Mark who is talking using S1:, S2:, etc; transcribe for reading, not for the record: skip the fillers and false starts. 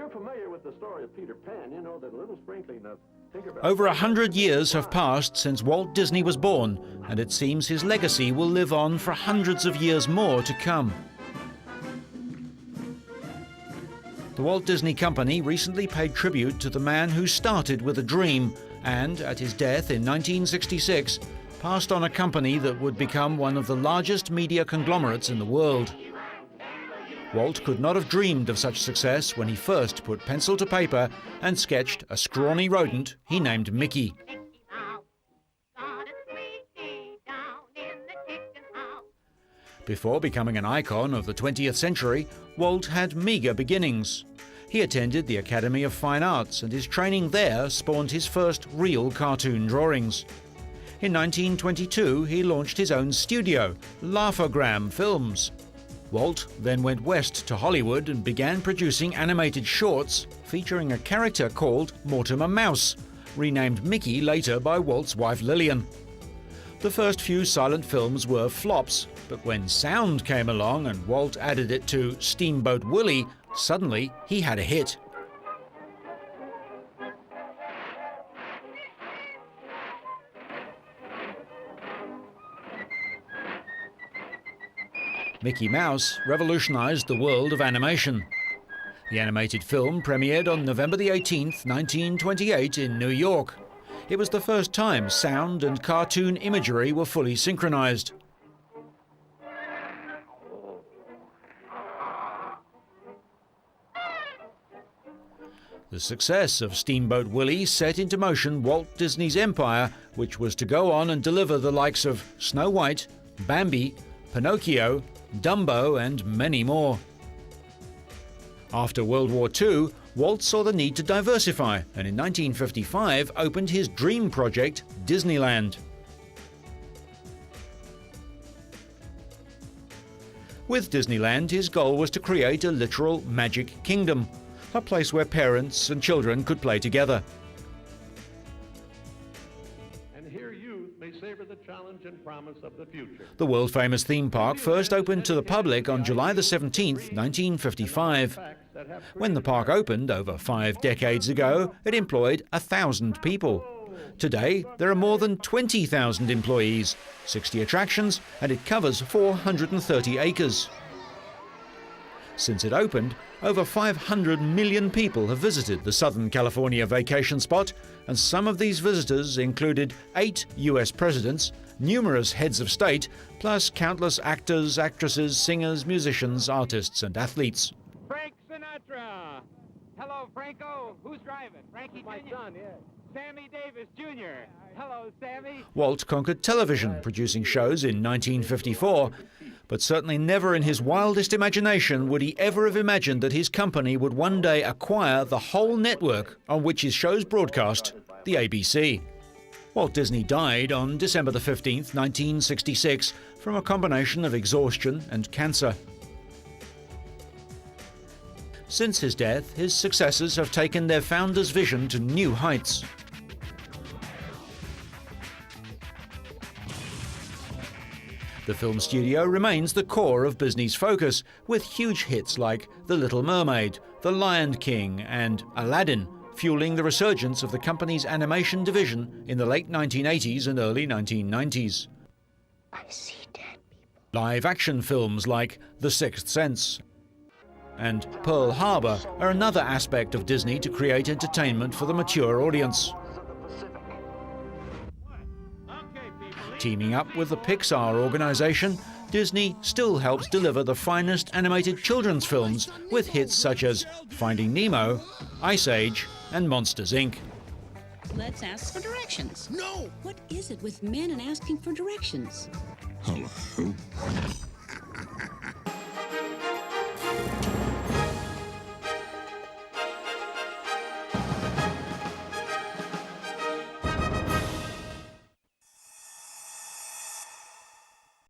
S1: you're familiar with the story of Peter Pan, you know that a little sprinkling of Tinkerbell...
S2: Over 100 years have passed since Walt Disney was born, and it seems his legacy will live on for hundreds of years more to come. The Walt Disney Company recently paid tribute to the man who started with a dream and, at his death in 1966, passed on a company that would become one of the largest media conglomerates in the world. Walt could not have dreamed of such success when he first put pencil to paper and sketched a scrawny rodent he named Mickey. Before becoming an icon of the 20th century, Walt had meagre beginnings. He attended the Academy of Fine Arts, and his training there spawned his first real cartoon drawings. In 1922, he launched his own studio, Laugh-O-Gram Films. Walt then went west to Hollywood and began producing animated shorts featuring a character called Mortimer Mouse, renamed Mickey later by Walt's wife Lillian. The first few silent films were flops, but when sound came along and Walt added it to Steamboat Willie, suddenly he had a hit. Mickey Mouse revolutionized the world of animation. The animated film premiered on November 18, 1928 in New York. It was the first time sound and cartoon imagery were fully synchronized. The success of Steamboat Willie set into motion Walt Disney's empire, which was to go on and deliver the likes of Snow White, Bambi, Pinocchio, Dumbo, and many more. After World War II, Walt saw the need to diversify, and in 1955 opened his dream project, Disneyland. With Disneyland, his goal was to create a literal magic kingdom, a place where parents and children could play together.
S1: The challenge and promise of the future.
S2: The world-famous theme park first opened to the public on July the 17th, 1955. When the park opened over 5 decades ago, it employed 1,000 people. Today, there are more than 20,000 employees, 60 attractions, and it covers 430 acres. Since it opened, over 500 million people have visited the Southern California vacation spot, and some of these visitors included 8 US presidents, numerous heads of state, plus countless actors, actresses, singers, musicians, artists, and athletes.
S3: Frank Sinatra! Hello, Franco. Who's driving? Frankie
S1: My
S3: Jr.?
S1: son, yes.
S3: Sammy Davis Jr. Hello, Sammy.
S2: Walt conquered television, producing shows in 1954, but certainly never in his wildest imagination would he ever have imagined that his company would one day acquire the whole network on which his shows broadcast, the ABC. Walt Disney died on December the 15th, 1966, from a combination of exhaustion and cancer. Since his death, his successors have taken their founder's vision to new heights. The film studio remains the core of Disney's focus, with huge hits like The Little Mermaid, The Lion King, and Aladdin, fueling the resurgence of the company's animation division in the late 1980s and early 1990s.
S4: I see dead people.
S2: Live-action films like The Sixth Sense and Pearl Harbor are another aspect of Disney to create entertainment for the mature audience. Teaming up with the Pixar organization, Disney still helps deliver the finest animated children's films with hits such as Finding Nemo, Ice Age, and Monsters, Inc.
S5: Let's ask for directions.
S4: No!
S5: What is it with men and asking for directions?
S4: Hello?